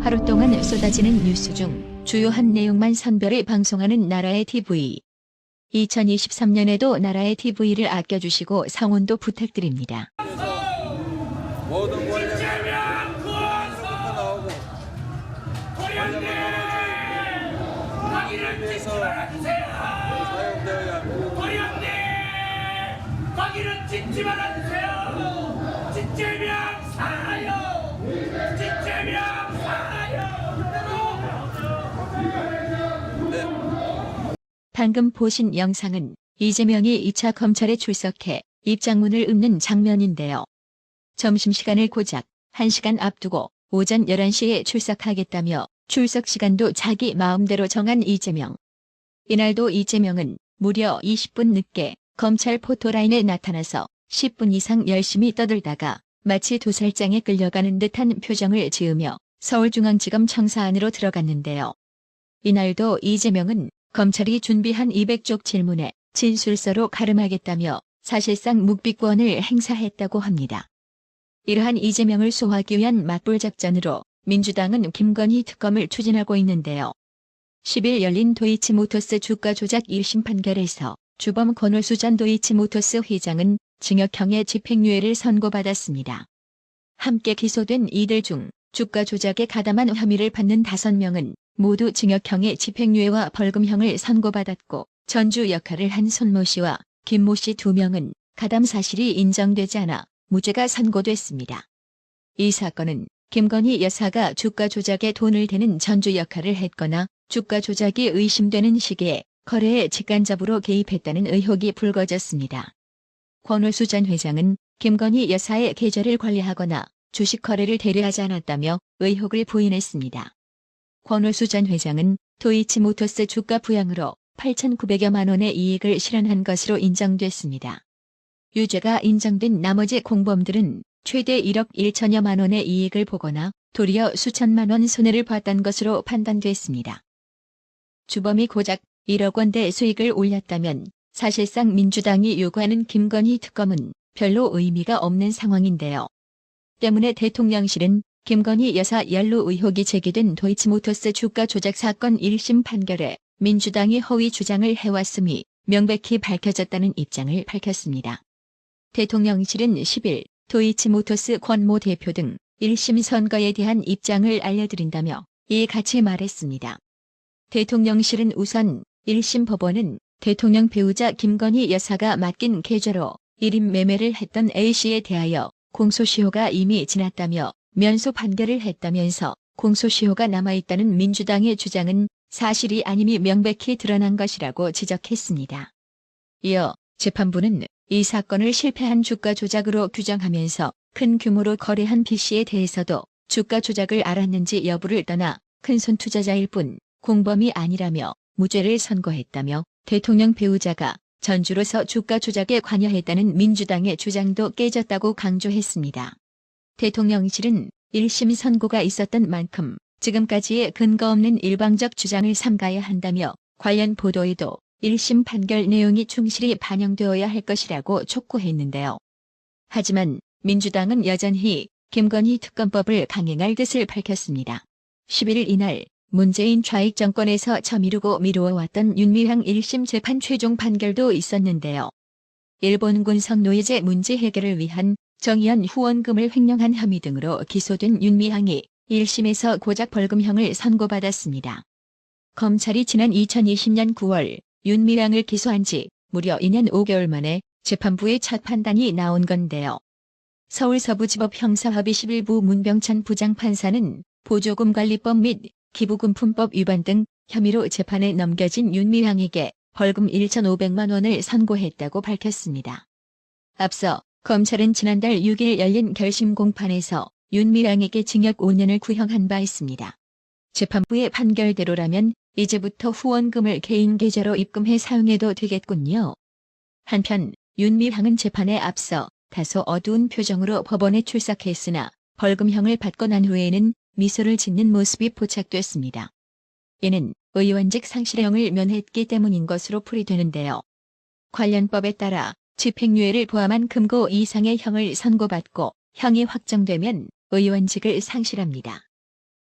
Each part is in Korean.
하루 동안 쏟아지는 뉴스 중 주요한 내용만 선별해 방송하는 나라의 TV. 2023년에도 나라의 TV를 아껴주시고 성원도 부탁드립니다. 모든 권력부터 나오고 위해서 사용되어야 합니다. 거기는 짓지 말아주세요. 짓지면 살아요. 짓지면 살아요. 방금 보신 영상은 이재명이 2차 검찰에 출석해 입장문을 읊는 장면인데요. 점심시간을 고작 1시간 앞두고 오전 11시에 출석하겠다며 출석 시간도 자기 마음대로 정한 이재명. 이날도 이재명은 무려 20분 늦게 검찰 포토라인에 나타나서 10분 이상 열심히 떠들다가 마치 도살장에 끌려가는 듯한 표정을 지으며 서울중앙지검 청사 안으로 들어갔는데요. 이날도 이재명은 검찰이 준비한 200쪽 질문에 진술서로 가름하겠다며 사실상 묵비권을 행사했다고 합니다. 이러한 이재명을 소화하기 위한 맞불 작전으로 민주당은 김건희 특검을 추진하고 있는데요. 10일 열린 도이치모터스 주가 조작 1심 판결에서 주범 권오수 전 도이치모터스 회장은 징역형의 집행유예를 선고받았습니다. 함께 기소된 이들 중 주가 조작에 가담한 혐의를 받는 5명은 모두 징역형의 집행유예와 벌금형을 선고받았고 전주 역할을 한 손모 씨와 김모 씨 2명은 가담 사실이 인정되지 않아 무죄가 선고됐습니다. 이 사건은 김건희 여사가 주가 조작에 돈을 대는 전주 역할을 했거나 주가 조작이 의심되는 시기에 거래에 직간접으로 개입했다는 의혹이 불거졌습니다. 권오수 전 회장은 김건희 여사의 계좌를 관리하거나 주식 거래를 대리하지 않았다며 의혹을 부인했습니다. 권오수 전 회장은 도이치모터스 주가 부양으로 8,900여만 원의 이익을 실현한 것으로 인정됐습니다. 유죄가 인정된 나머지 공범들은 최대 1억 1천여만 원의 이익을 보거나 도리어 수천만 원 손해를 봤던 것으로 판단됐습니다. 주범이 고작 1억 원대 수익을 올렸다면 사실상 민주당이 요구하는 김건희 특검은 별로 의미가 없는 상황인데요. 때문에 대통령실은 김건희 여사 연루 의혹이 제기된 도이치모터스 주가 조작 사건 1심 판결에 민주당이 허위 주장을 해왔음이 명백히 밝혀졌다는 입장을 밝혔습니다. 대통령실은 10일 도이치모터스 권모 대표 등 1심 선거에 대한 입장을 알려드린다며 이같이 말했습니다. 대통령실은 우선 1심 법원은 대통령 배우자 김건희 여사가 맡긴 계좌로 1인 매매를 했던 A씨에 대하여 공소시효가 이미 지났다며 면소 판결을 했다면서 공소시효가 남아있다는 민주당의 주장은 사실이 아님이 명백히 드러난 것이라고 지적했습니다. 이어 재판부는 이 사건을 실패한 주가 조작으로 규정하면서 큰 규모로 거래한 B씨에 대해서도 주가 조작을 알았는지 여부를 떠나 큰손 투자자일 뿐 공범이 아니라며 무죄를 선고했다며 대통령 배우자가 전주로서 주가 조작에 관여했다는 민주당의 주장도 깨졌다고 강조했습니다. 대통령실은 1심 선고가 있었던 만큼 지금까지의 근거 없는 일방적 주장을 삼가야 한다며 관련 보도에도 1심 판결 내용이 충실히 반영되어야 할 것이라고 촉구했는데요. 하지만 민주당은 여전히 김건희 특검법을 강행할 뜻을 밝혔습니다. 11일 이날 문재인 좌익 정권에서 미루고 미루어왔던 윤미향 1심 재판 최종 판결도 있었는데요. 일본군 성노예제 문제 해결을 위한 정의연 후원금을 횡령한 혐의 등으로 기소된 윤미향이 1심에서 고작 벌금형을 선고받았습니다. 검찰이 지난 2020년 9월 윤미향을 기소한 지 무려 2년 5개월 만에 재판부의 첫 판단이 나온 건데요. 서울서부지법 형사합의 11부 문병찬 부장판사는 보조금관리법 및 기부금품법 위반 등 혐의로 재판에 넘겨진 윤미향에게 벌금 1,500만 원을 선고했다고 밝혔습니다. 앞서 검찰은 지난달 6일 열린 결심 공판에서 윤미향에게 징역 5년을 구형한 바 있습니다. 재판부의 판결대로라면 이제부터 후원금을 개인 계좌로 입금해 사용해도 되겠군요. 한편 윤미향은 재판에 앞서 다소 어두운 표정으로 법원에 출석했으나 벌금형을 받고 난 후에는 미소를 짓는 모습이 포착됐습니다. 이는 의원직 상실형을 면했기 때문인 것으로 풀이되는데요. 관련 법에 따라 집행유예를 포함한 금고 이상의 형을 선고받고 형이 확정되면 의원직을 상실합니다.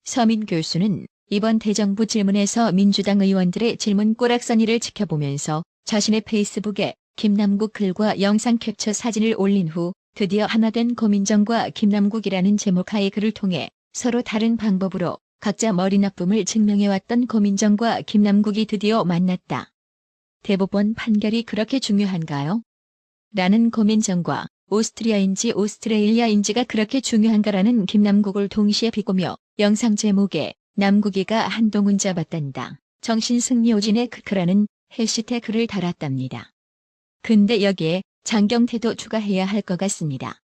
서민 교수는 이번 대정부 질문에서 민주당 의원들의 질문 꼬락서니를 지켜보면서 자신의 페이스북에 김남국 글과 영상 캡처 사진을 올린 후 드디어 하나된 고민정과 김남국이라는 제목하의 글을 통해 서로 다른 방법으로 각자 머리 나쁨을 증명해왔던 고민정과 김남국이 드디어 만났다. 대법원 판결이 그렇게 중요한가요? 라는 고민정과 오스트리아인지 오스트레일리아인지가 그렇게 중요한가라는 김남국을 동시에 비꼬며 영상 제목에 남국이가 한동훈 잡았단다. 정신승리오진의 크크라는 해시태그를 달았답니다. 근데 여기에 장경태도 추가해야 할 것 같습니다.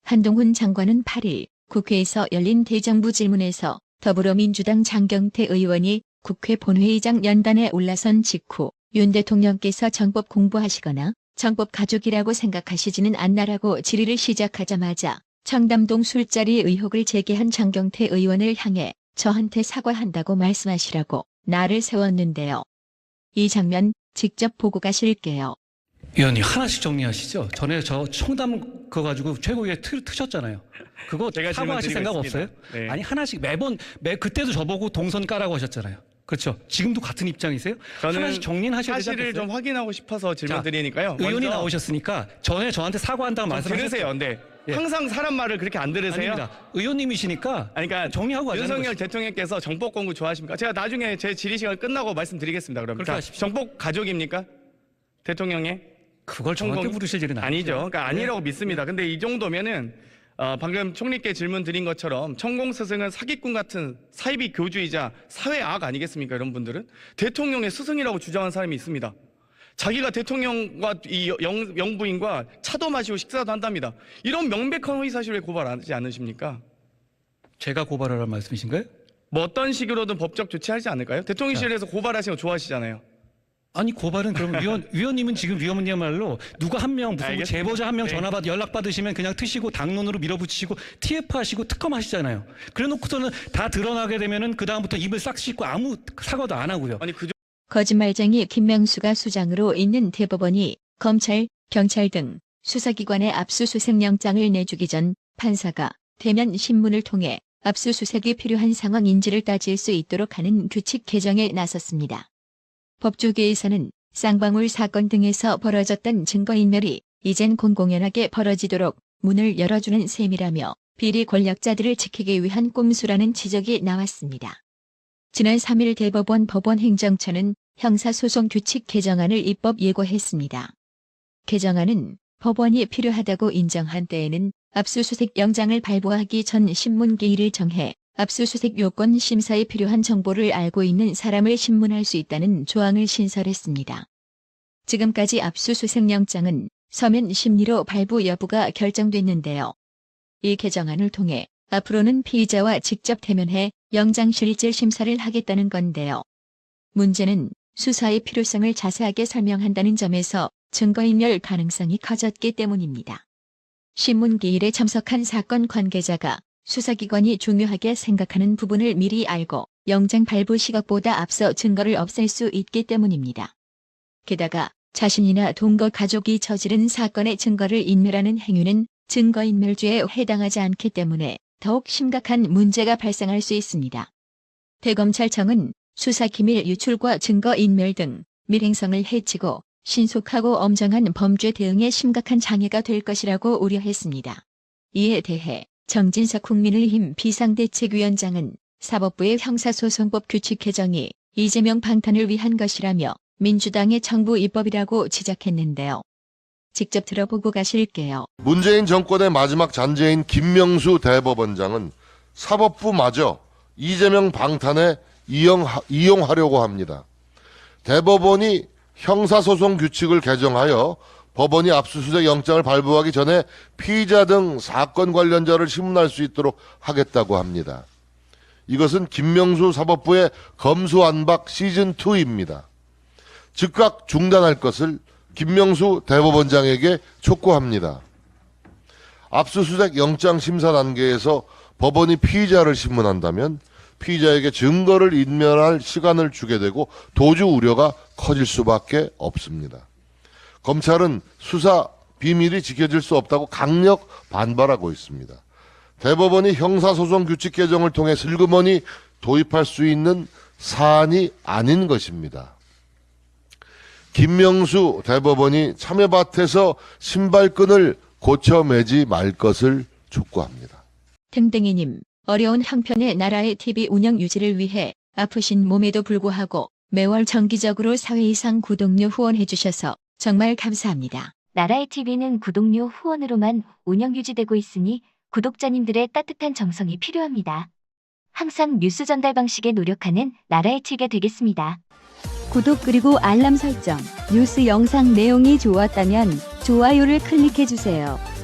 한동훈 장관은 8일 국회에서 열린 대정부 질문에서 더불어민주당 장경태 의원이 국회 본회의장 연단에 올라선 직후 윤 대통령께서 정법 공부하시거나 정법 가족이라고 생각하시지는 않나라고 질의를 시작하자마자 청담동 술자리 의혹을 제기한 장경태 의원을 향해 저한테 사과한다고 말씀하시라고 날을 세웠는데요. 이 장면 직접 보고 가실게요. 위원님 하나씩 정리하시죠. 전에 저 청담 그거 가지고 최고위에 트셨잖아요. 그거 제가 사과하실 생각 질문드리겠습니다. 없어요? 네. 아니 하나씩 매번 그때도 저보고 동선 까라고 하셨잖아요. 그렇죠. 지금도 같은 입장이세요? 저는 하나씩 정리는 하셔야 되지 사실을 않겠어요? 좀 확인하고 싶어서 질문 자, 드리니까요. 의원이 먼저 나오셨으니까 전에 저한테 사과한다고 말씀하셨어요. 들으세요. 근데 예. 항상 사람 말을 그렇게 안 들으세요? 아닙니다. 의원님이시니까 아니, 그러니까 정리하고 가자는 윤석열 거죠. 대통령께서 정법 공부 좋아하십니까? 제가 나중에 제 질의 시간 끝나고 말씀드리겠습니다. 그럼 그렇게 하십시오. 정법 가족입니까? 대통령의? 그걸 저한테 물으실 일은 아니죠. 아니죠. 그러니까 아니라고 믿습니다. 근데 이 정도면은 방금 총리께 질문 드린 것처럼 천공 스승은 사기꾼 같은 사이비 교주이자 사회 악 아니겠습니까? 이런 분들은 대통령의 스승이라고 주장한 사람이 있습니다. 자기가 대통령과 이 영부인과 차도 마시고 식사도 한답니다. 이런 명백한 허위 사실을 고발하지 않으십니까? 제가 고발하라는 말씀이신가요? 뭐 어떤 식으로든 법적 조치하지 않을까요? 대통령실에서 고발하시는 거 좋아하시잖아요. 아니 고발은 그럼 위원님은 지금 위원님이야말로 누가 한 명 무슨 뭐 알겠습니다. 제보자 한 명 네. 전화 연락 받으시면 그냥 트시고 당론으로 밀어붙이시고 TF 하시고 특검 하시잖아요. 그래놓고서는 다 드러나게 되면은 그 다음부터 입을 싹 씻고 아무 사과도 안 하고요. 아니 그 거짓말쟁이 김명수가 수장으로 있는 대법원이 검찰, 경찰 등 수사기관에 압수수색 영장을 내주기 전 판사가 대면 신문을 통해 압수수색이 필요한 상황인지를 따질 수 있도록 하는 규칙 개정에 나섰습니다. 법조계에서는 쌍방울 사건 등에서 벌어졌던 증거인멸이 이젠 공공연하게 벌어지도록 문을 열어주는 셈이라며 비리 권력자들을 지키기 위한 꼼수라는 지적이 나왔습니다. 지난 3일 대법원 법원행정처는 형사소송 규칙 개정안을 입법 예고했습니다. 개정안은 법원이 필요하다고 인정한 때에는 압수수색 영장을 발부하기 전 신문기일을 정해 압수수색 요건 심사에 필요한 정보를 알고 있는 사람을 신문할 수 있다는 조항을 신설했습니다. 지금까지 압수수색 영장은 서면 심리로 발부 여부가 결정됐는데요. 이 개정안을 통해 앞으로는 피의자와 직접 대면해 영장 실질 심사를 하겠다는 건데요. 문제는 수사의 필요성을 자세하게 설명한다는 점에서 증거인멸 가능성이 커졌기 때문입니다. 신문기일에 참석한 사건 관계자가 수사기관이 중요하게 생각하는 부분을 미리 알고 영장 발부 시각보다 앞서 증거를 없앨 수 있기 때문입니다. 게다가 자신이나 동거 가족이 저지른 사건의 증거를 인멸하는 행위는 증거인멸죄에 해당하지 않기 때문에 더욱 심각한 문제가 발생할 수 있습니다. 대검찰청은 수사기밀 유출과 증거인멸 등 밀행성을 해치고 신속하고 엄정한 범죄 대응에 심각한 장애가 될 것이라고 우려했습니다. 이에 대해 정진석 국민의힘 비상대책위원장은 사법부의 형사소송법 규칙 개정이 이재명 방탄을 위한 것이라며 민주당의 정부 입법이라고 지적했는데요. 직접 들어보고 가실게요. 문재인 정권의 마지막 잔재인 김명수 대법원장은 사법부마저 이재명 방탄에 이용하려고 합니다. 대법원이 형사소송 규칙을 개정하여 법원이 압수수색 영장을 발부하기 전에 피의자 등 사건 관련자를 신문할 수 있도록 하겠다고 합니다. 이것은 김명수 사법부의 검수안박 시즌2입니다. 즉각 중단할 것을 김명수 대법원장에게 촉구합니다. 압수수색 영장 심사 단계에서 법원이 피의자를 신문한다면 피의자에게 증거를 인멸할 시간을 주게 되고 도주 우려가 커질 수밖에 없습니다. 검찰은 수사 비밀이 지켜질 수 없다고 강력 반발하고 있습니다. 대법원이 형사소송 규칙 개정을 통해 슬그머니 도입할 수 있는 사안이 아닌 것입니다. 김명수 대법원이 참여밭에서 신발끈을 고쳐 매지 말 것을 촉구합니다. 등등이님, 어려운 형편의 나라의 TV 운영 유지를 위해 아프신 몸에도 불구하고 매월 정기적으로 4회 이상 구독료 후원해 주셔서 정말 감사합니다. 나라의 TV는 구독료 후원으로만 운영 유지되고 있으니 구독자님들의 따뜻한 정성이 필요합니다. 항상 뉴스 전달 방식에 노력하는 나라의 TV가 되겠습니다. 구독 그리고 알람 설정, 뉴스 영상 내용이 좋았다면 좋아요를 클릭해주세요.